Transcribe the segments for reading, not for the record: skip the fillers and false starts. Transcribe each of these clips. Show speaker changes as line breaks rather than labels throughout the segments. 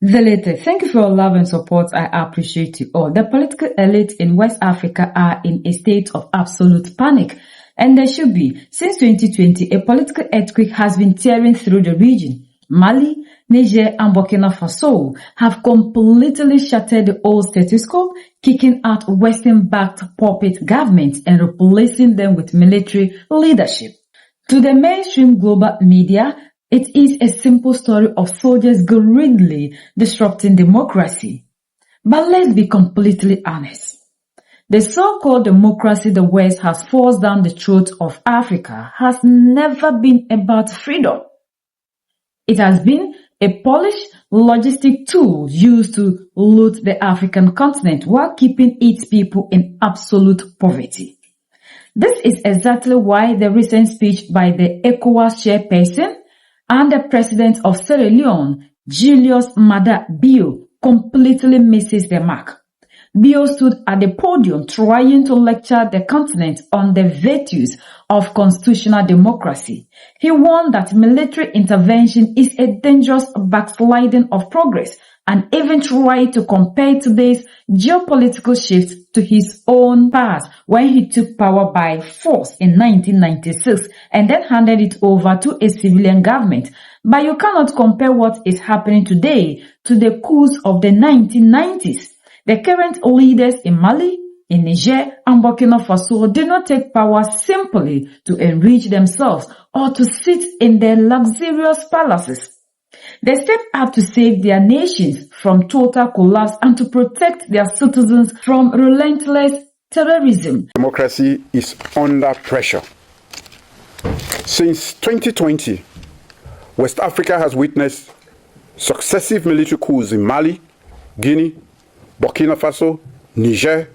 Velete, thank you for your love and support. I appreciate you all. The political elite in West Africa are in a state of absolute panic, and there should be. Since 2020, a political earthquake has been tearing through the region. Mali, Niger, and Burkina Faso have completely shattered the old status quo, kicking out Western-backed puppet governments and replacing them with military leadership. To the mainstream global media, it is a simple story of soldiers greedily disrupting democracy. But let's be completely honest. The so-called democracy the West has forced down the throat of Africa has never been about freedom. It has been a polished logistic tool used to loot the African continent while keeping its people in absolute poverty. This is exactly why the recent speech by the Ecowas chairperson and the president of Sierra Leone, Julius Maada Bio, completely misses the mark. Bio stood at the podium trying to lecture the continent on the virtues of constitutional democracy. He warned that military intervention is a dangerous backsliding of progress and even tried to compare today's geopolitical shift to his own past when he took power by force in 1996 and then handed it over to a civilian government. But you cannot compare what is happening today to the coups of the 1990s. The current leaders in Mali, in Niger, and Burkina Faso did not take power simply to enrich themselves or to sit in their luxurious palaces. They stepped up to save their nations from total collapse and to protect their citizens from relentless terrorism.
Democracy is under pressure. Since 2020, West Africa has witnessed successive military coups in Mali, Guinea, Burkina Faso, Niger,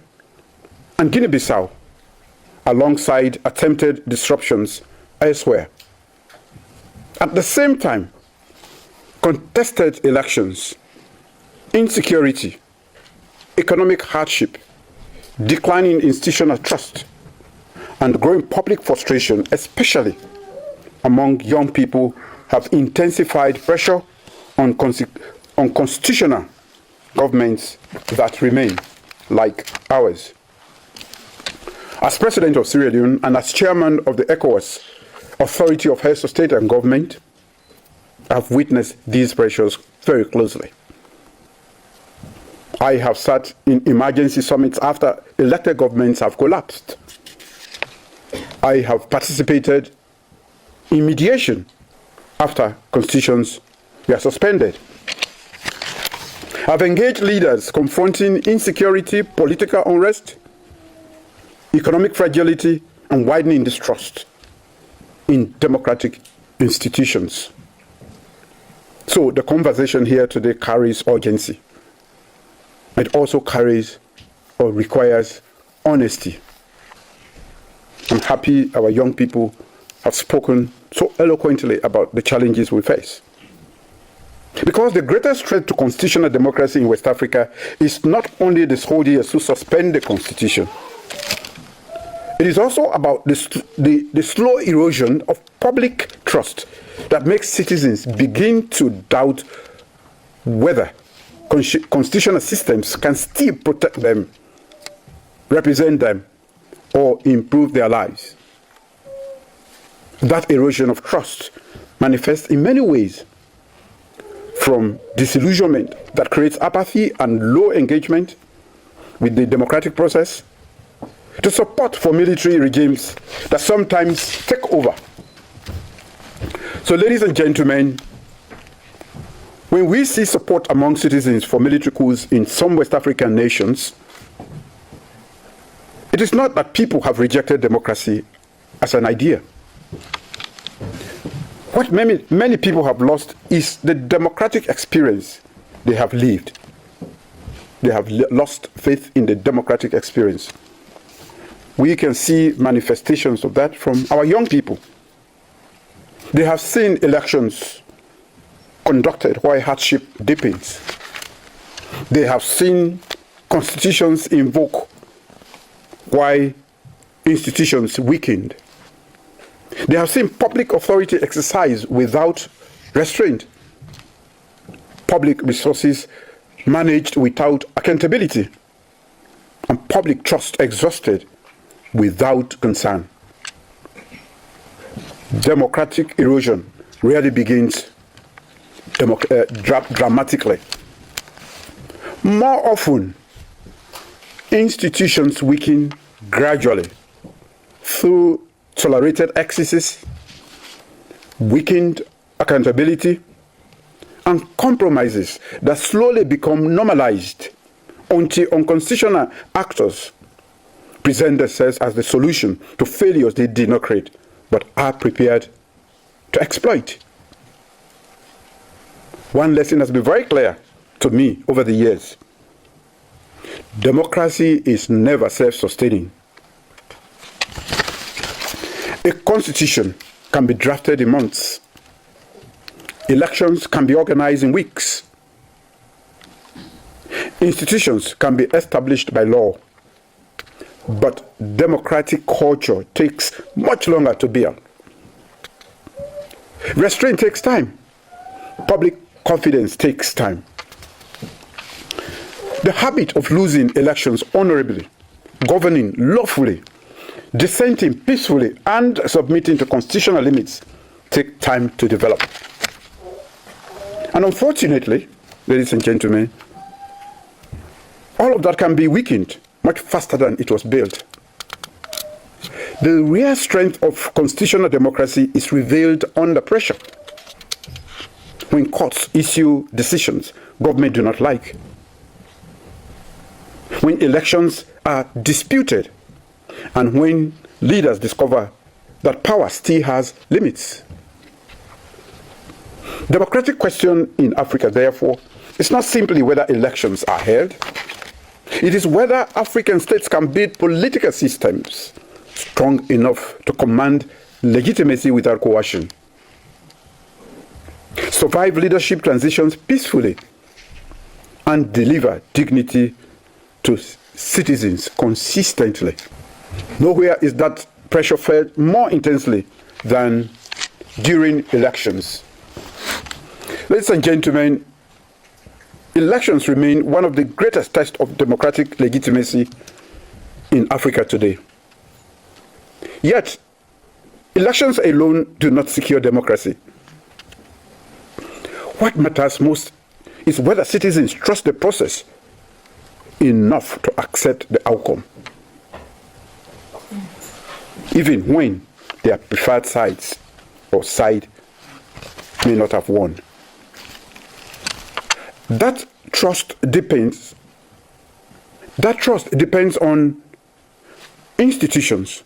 and Guinea-Bissau, alongside attempted disruptions elsewhere. At the same time, contested elections, insecurity, economic hardship, declining institutional trust, and growing public frustration, especially among young people, have intensified pressure on constitutional governments that remain, like ours. As President of Sierra Leone and as Chairman of the Ecowas Authority of Heads of State and Government, I have witnessed these pressures very closely. I have sat in emergency summits after elected governments have collapsed. I have participated in mediation after constitutions were suspended. I've engaged leaders confronting insecurity, political unrest, economic fragility, and widening distrust in democratic institutions. So the conversation here today carries urgency. It also carries or requires honesty. I'm happy our young people have spoken so eloquently about the challenges we face. Because the greatest threat to constitutional democracy in West Africa is not only the soldiers who suspend the constitution. It is also about the slow erosion of public trust that makes citizens begin to doubt whether constitutional systems can still protect them, represent them, or improve their lives. That erosion of trust manifests in many ways, from disillusionment that creates apathy and low engagement with the democratic process, to support for military regimes that sometimes take over. So, ladies and gentlemen, when we see support among citizens for military coups in some West African nations, it is not that people have rejected democracy as an idea. What many people have lost is the democratic experience they have lived. They have lost faith in the democratic experience. We can see manifestations of that from our young people. They have seen elections conducted while hardship deepens. They have seen constitutions invoked while institutions weakened. They have seen public authority exercised without restraint. public resources managed without accountability, and public trust exhausted without concern. Democratic erosion rarely begins dramatically. More often, institutions weaken gradually through tolerated excesses, weakened accountability, and compromises that slowly become normalized until unconstitutional actors present themselves as the solution to failures they did not create but are prepared to exploit. One lesson has been very clear to me over the years. Democracy is never self-sustaining. A constitution can be drafted in months. Elections can be organized in weeks. Institutions can be established by law. But democratic culture takes much longer to build. Restraint takes time. Public confidence takes time. The habit of losing elections honorably, governing lawfully, dissenting peacefully, and submitting to constitutional limits take time to develop. And unfortunately, ladies and gentlemen, all of that can be weakened much faster than it was built. The real strength of constitutional democracy is revealed under pressure. When courts issue decisions government do not like. When elections are disputed, and when leaders discover that power still has limits. Democratic question in Africa, therefore, is not simply whether elections are held. It is whether African states can build political systems strong enough to command legitimacy without coercion, survive leadership transitions peacefully, and deliver dignity to citizens consistently. Nowhere is that pressure felt more intensely than during elections. Ladies and gentlemen, elections remain one of the greatest tests of democratic legitimacy in Africa today. Yet, elections alone do not secure democracy. What matters most is whether citizens trust the process enough to accept the outcome, even when their preferred sides or side may not have won. That trust depends on institutions,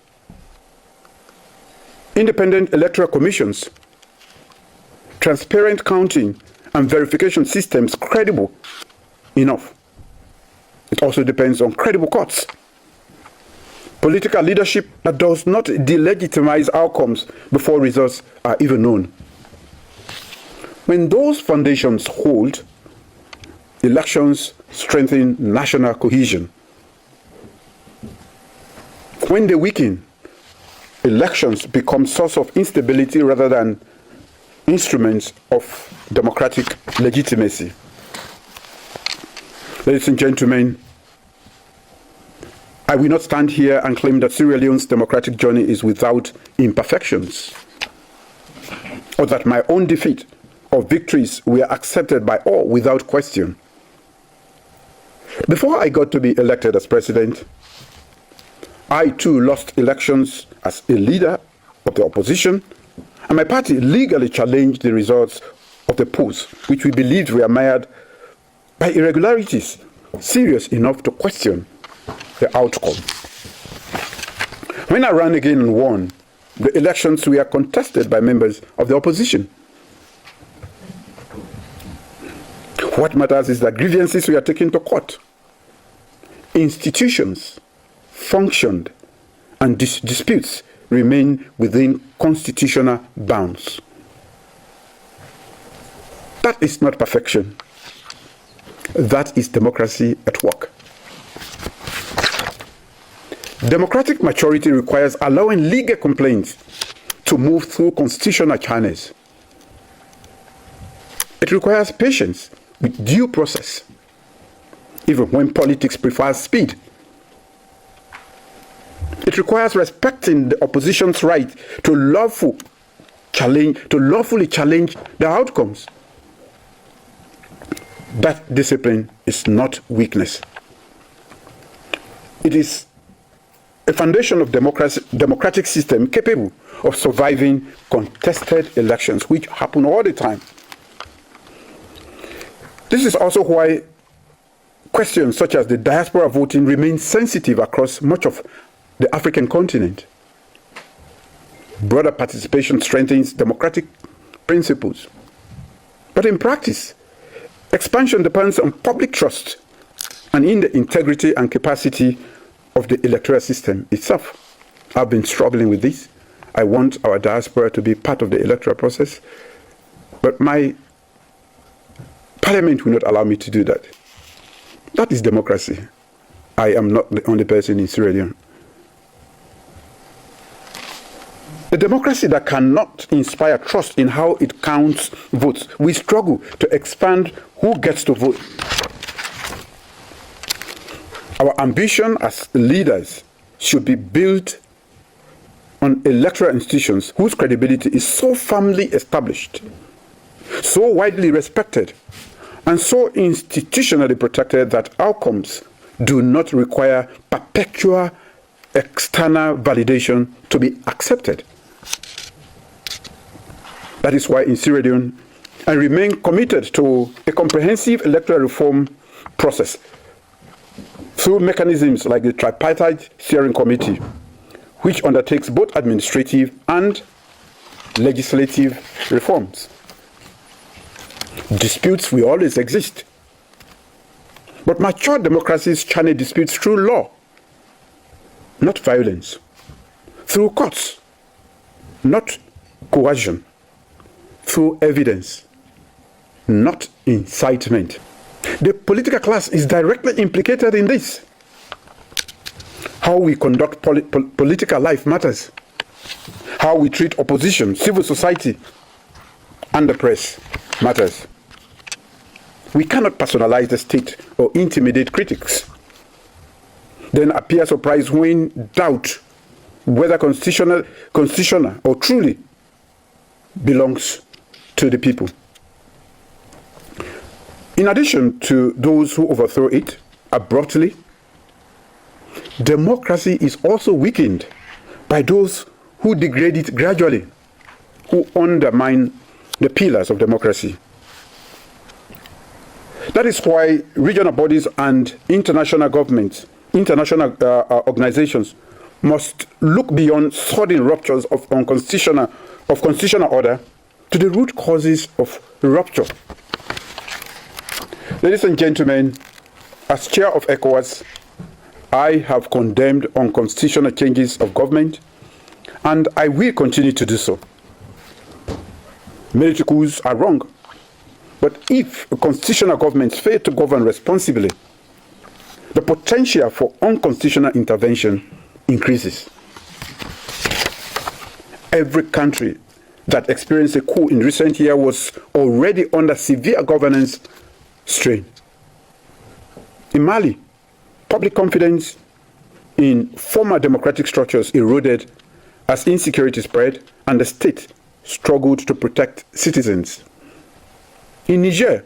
independent electoral commissions, transparent counting and verification systems credible enough. It also depends on credible courts, political leadership that does not delegitimize outcomes before results are even known. When those foundations hold, elections strengthen national cohesion. When they weaken, elections become source of instability rather than instruments of democratic legitimacy. Ladies and gentlemen, I will not stand here and claim that Sierra Leone's democratic journey is without imperfections, or that my own defeat or victories were accepted by all without question. Before I got to be elected as president, I too lost elections as a leader of the opposition, and my party legally challenged the results of the polls, which we believed were mired by irregularities serious enough to question the outcome. When I ran again and won, the elections were contested by members of the opposition. What matters is that grievances were taken to court. Institutions functioned, and disputes remain within constitutional bounds. That is not perfection. That is democracy at work. Democratic maturity requires allowing legal complaints to move through constitutional channels. It requires patience with due process, even when politics prefers speed. It requires respecting the opposition's right to lawfully challenge the outcomes. That discipline is not weakness. It is a foundation of democratic system capable of surviving contested elections, which happen all the time. This is also why questions such as the diaspora voting remain sensitive across much of the African continent. Broader participation strengthens democratic principles. But in practice, expansion depends on public trust and in the integrity and capacity of the electoral system itself. I've been struggling with this. I want our diaspora to be part of the electoral process, but my parliament will not allow me to do that. That is democracy. I am not the only person in Sierra Leone. A democracy that cannot inspire trust in how it counts votes, we struggle to expand who gets to vote. Our ambition as leaders should be built on electoral institutions whose credibility is so firmly established, so widely respected, and so institutionally protected that outcomes do not require perpetual external validation to be accepted. That is why in Sierra Leone, I remain committed to a comprehensive electoral reform process through mechanisms like the Tripartite Steering Committee, which undertakes both administrative and legislative reforms. Disputes will always exist, but mature democracies channel disputes through law, not violence, through courts, not coercion, through evidence, not incitement. The political class is directly implicated in this. How we conduct political life matters. How we treat opposition, civil society, and the press matters. We cannot personalize the state or intimidate critics, then appear surprised when doubt whether constitutional or truly belongs to the people. In addition to those who overthrow it abruptly, democracy is also weakened by those who degrade it gradually, who undermine the pillars of democracy. That is why regional bodies and international governments, international organizations must look beyond sudden ruptures of constitutional order to the root causes of rupture. Ladies and gentlemen, as chair of Ecowas, I have condemned unconstitutional changes of government, and I will continue to do so. Military coups are wrong, but if constitutional governments fail to govern responsibly, the potential for unconstitutional intervention increases. Every country that experienced a coup in recent years was already under severe governance strain. In Mali, public confidence in former democratic structures eroded as insecurity spread and the state struggled to protect citizens. In Niger,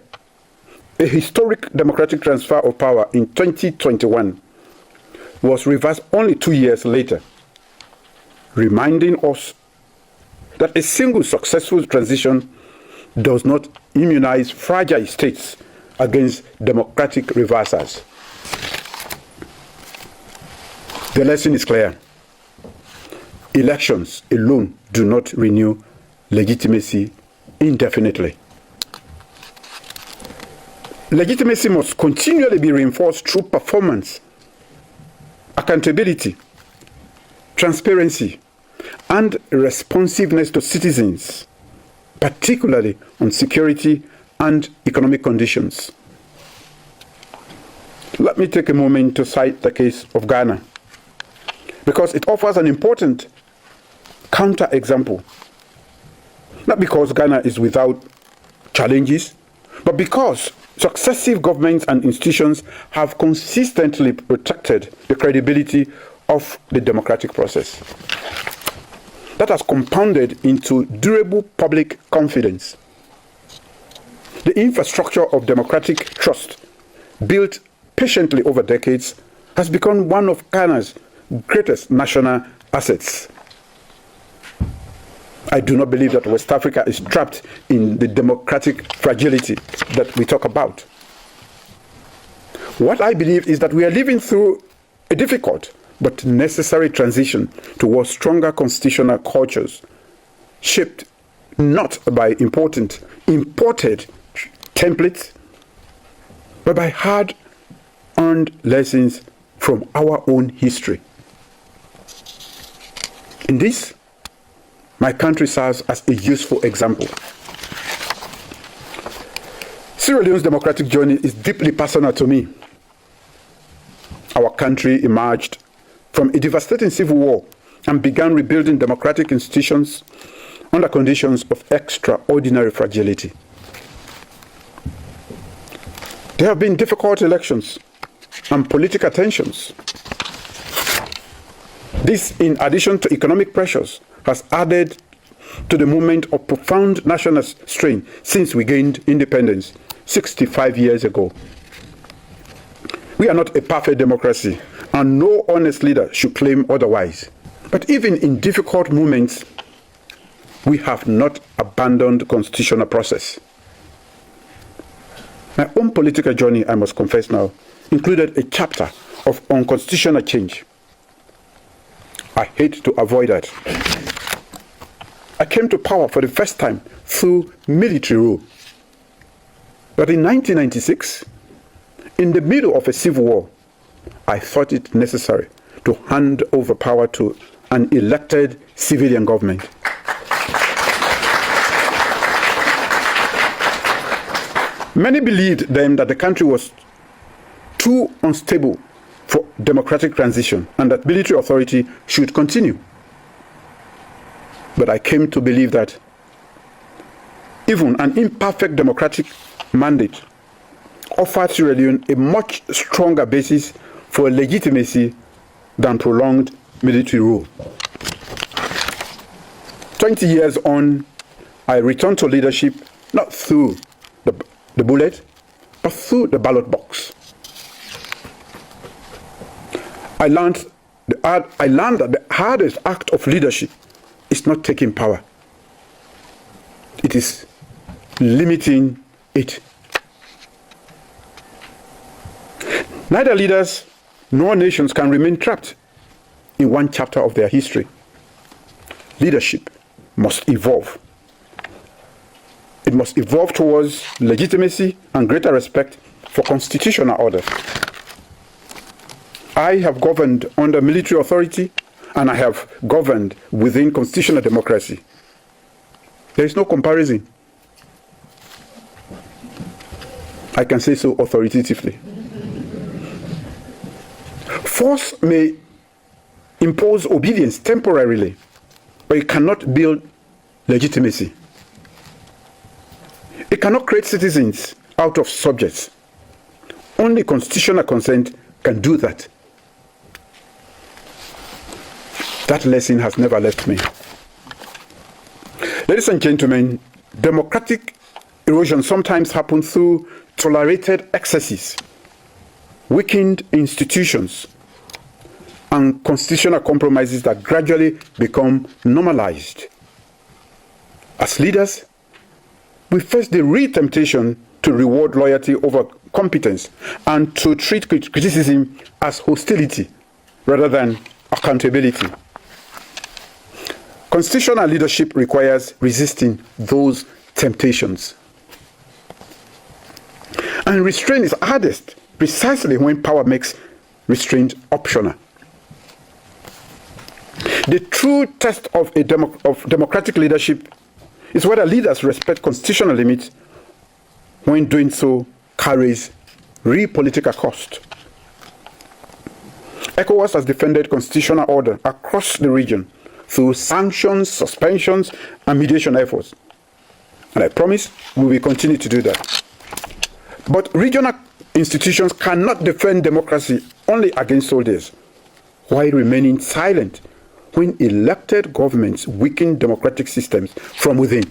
a historic democratic transfer of power in 2021 was reversed only 2 years later, reminding us that a single successful transition does not immunize fragile states against democratic reversals. The lesson is clear. Elections alone do not renew legitimacy indefinitely. Legitimacy must continually be reinforced through performance, accountability, transparency, and responsiveness to citizens, particularly on security and economic conditions. Let me take a moment to cite the case of Ghana, because it offers an important counterexample. Not because Ghana is without challenges, but because Successive governments and institutions have consistently protected the credibility of the democratic process. That has compounded into durable public confidence. The infrastructure of democratic trust, built patiently over decades, has become one of Ghana's greatest national assets. I do not believe that West Africa is trapped in the democratic fragility that we talk about. What I believe is that we are living through a difficult but necessary transition towards stronger constitutional cultures, shaped not by imported templates, but by hard-earned lessons from our own history. In this, my country serves as a useful example. Sierra Leone's democratic journey is deeply personal to me. Our country emerged from a devastating civil war and began rebuilding democratic institutions under conditions of extraordinary fragility. There have been difficult elections and political tensions. This, in addition to economic pressures, has added to the moment of profound national strain since we gained independence 65 years ago. We are not a perfect democracy, and no honest leader should claim otherwise. But even in difficult moments, we have not abandoned the constitutional process. My own political journey, I must confess now, included a chapter of unconstitutional change. I hate to avoid that. I came to power for the first time through military rule. But in 1996, in the middle of a civil war, I thought it necessary to hand over power to an elected civilian government. Many believed then that the country was too unstable for democratic transition and that military authority should continue. But I came to believe that even an imperfect democratic mandate offered Sierra Leone a much stronger basis for legitimacy than prolonged military rule. 20 years on, I returned to leadership not through the bullet, but through the ballot box. I learned that the hardest act of leadership is not taking power. It is limiting it. Neither leaders nor nations can remain trapped in one chapter of their history. Leadership must evolve. It must evolve towards legitimacy and greater respect for constitutional order. I have governed under military authority, and I have governed within constitutional democracy. There is no comparison. I can say so authoritatively. Force may impose obedience temporarily, but it cannot build legitimacy. It cannot create citizens out of subjects. Only constitutional consent can do that. That lesson has never left me. Ladies and gentlemen, democratic erosion sometimes happens through tolerated excesses, weakened institutions, and constitutional compromises that gradually become normalized. As leaders, we face the real temptation to reward loyalty over competence and to treat criticism as hostility rather than accountability. Constitutional leadership requires resisting those temptations. And restraint is hardest precisely when power makes restraint optional. The true test of democratic leadership is whether leaders respect constitutional limits when doing so carries real political cost. Ecowas has defended constitutional order across the region through sanctions, suspensions, and mediation efforts. And I promise we will continue to do that. But regional institutions cannot defend democracy only against soldiers, while remaining silent when elected governments weaken democratic systems from within.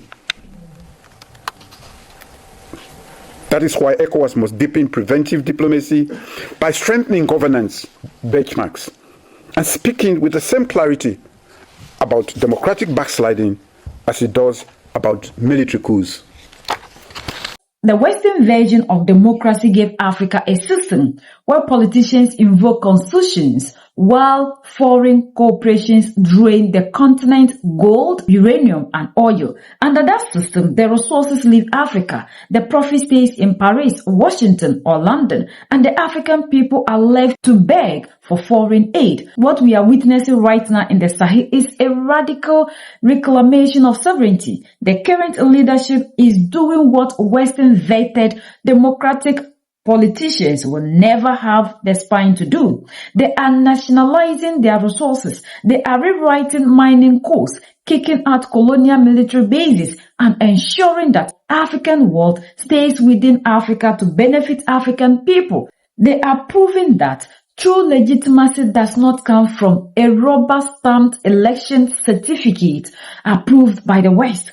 That is why Ecowas must deepen preventive diplomacy by strengthening governance benchmarks and speaking with the same clarity about democratic backsliding as it does about military coups.
The Western version of democracy gave Africa a system where politicians invoke constitutions while foreign corporations drain the continent's gold, uranium, and oil. Under that system, the resources leave Africa, the profit stays in Paris, Washington, or London, and the African people are left to beg for foreign aid. What we are witnessing right now in the Sahel is a radical reclamation of sovereignty. The current leadership is doing what Western vetted democratic politicians will never have the spine to do. They are nationalizing their resources. They are rewriting mining codes, kicking out colonial military bases, and ensuring that African wealth stays within Africa to benefit African people. They are proving that true legitimacy does not come from a rubber-stamped election certificate approved by the West.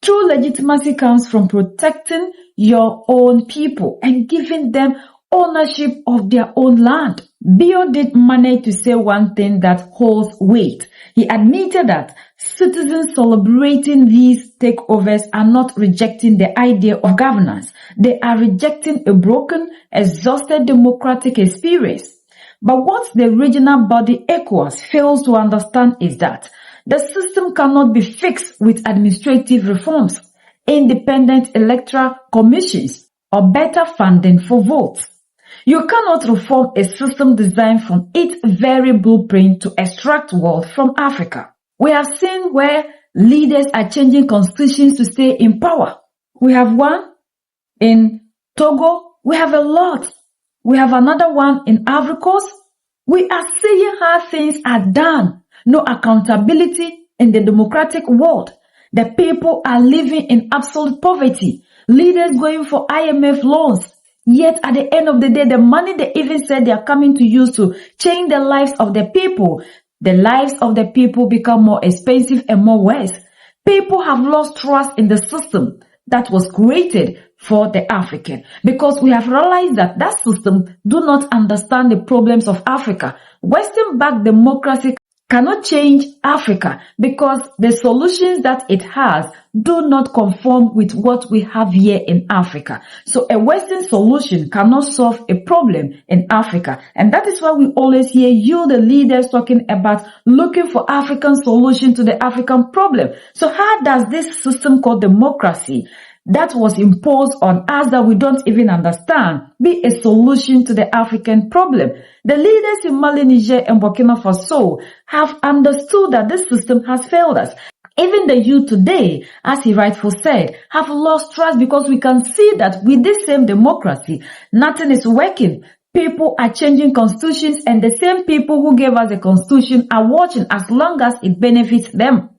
True legitimacy comes from protecting your own people and giving them ownership of their own land. Bio did manage to say one thing that holds weight. He admitted that citizens celebrating these takeovers are not rejecting the idea of governance. They are rejecting a broken, exhausted democratic experience. But what the regional body Ecowas fails to understand is that the system cannot be fixed with administrative reforms, independent electoral commissions, or better funding for votes. You cannot reform a system designed from its very blueprint to extract wealth from Africa. We have seen where leaders are changing constitutions to stay in power. We have one in Togo. We have a lot. We have another one in Ivory Coast. We are seeing how things are done. No accountability in the democratic world. The people are living in absolute poverty. Leaders going for IMF loans. Yet at the end of the day, the money they even said they are coming to use to change the lives of the people, the lives of the people become more expensive and more worse. People have lost trust in the system that was created for the African, because we have realized that that system do not understand the problems of Africa. Western-backed democracy cannot change Africa because the solutions that it has do not conform with what we have here in Africa. So a Western solution cannot solve a problem in Africa. And that is why we always hear you, the leaders, talking about looking for African solution to the African problem. So how does this system called democracy that was imposed on us that we don't even understand be a solution to the African problem? The leaders in Mali, Niger, and Burkina Faso have understood that this system has failed us. Even the youth today, as he rightfully said, have lost trust because we can see that with this same democracy, nothing is working. People are changing constitutions and the same people who gave us the constitution are watching as long as it benefits them.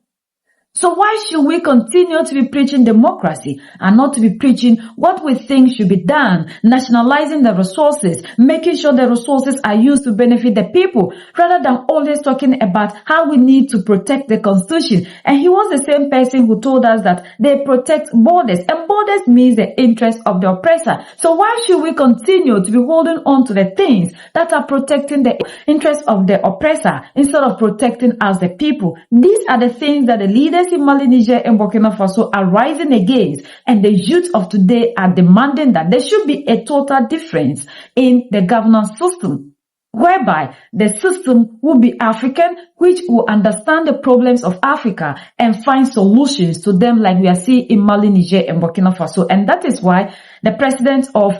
So why should we continue to be preaching democracy and not to be preaching what we think should be done, nationalizing the resources, making sure the resources are used to benefit the people, rather than always talking about how we need to protect the constitution? And he was the same person who told us that they protect borders, and borders means the interest of the oppressor. So why should we continue to be holding on to the things that are protecting the interest of the oppressor instead of protecting us, the people? These are the things that the leaders in Mali, Niger, and Burkina Faso are rising against, and the youth of today are demanding that there should be a total difference in the governance system, whereby the system will be African, which will understand the problems of Africa and find solutions to them like we are seeing in Mali, Niger, and Burkina Faso. And that is why the president of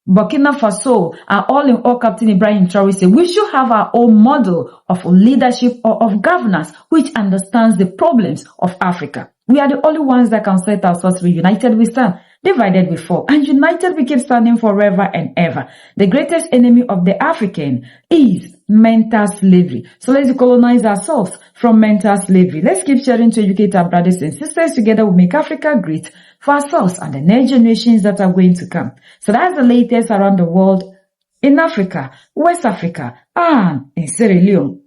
Burkina Faso, our all-in-all Captain Ibrahim Traoré, said we should have our own model of leadership or of governance which understands the problems of Africa. We are the only ones that can set ourselves free. United we stand, divided we fall, and united we keep standing forever and ever. The greatest enemy of the African is mental slavery. So let's decolonize ourselves from mental slavery. Let's keep sharing to educate our brothers and sisters. Together we make Africa great for ourselves and the next generations that are going to come. So that's the latest around the world in Africa, West Africa, and in Sierra Leone.